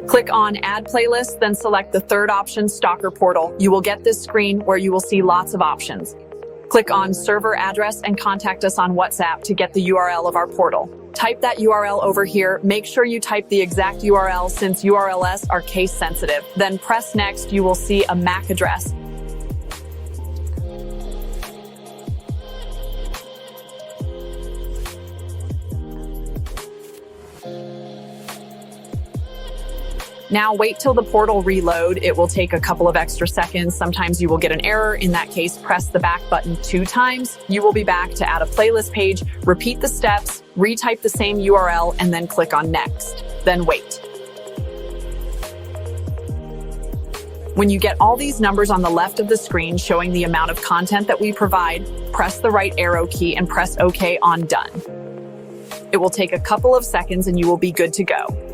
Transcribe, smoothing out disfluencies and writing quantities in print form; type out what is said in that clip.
Click on Add Playlist, then select the third option, Stalker Portal. You will get this screen where you will see lots of options. Click on Server Address and contact us on WhatsApp to get the URL of our portal. Type that URL over here. Make sure you type the exact URL since URLs are case sensitive. Then press Next. You will see a MAC address. Now wait till the portal reload. It will take a couple of extra seconds. Sometimes you will get an error. In that case, press the back button 2 times. You will be back to add a playlist page. Repeat the steps, retype the same URL, and then click on Next. Then wait. When you get all these numbers on the left of the screen showing the amount of content that we provide, press the right arrow key and press OK on Done. It will take a couple of seconds and you will be good to go.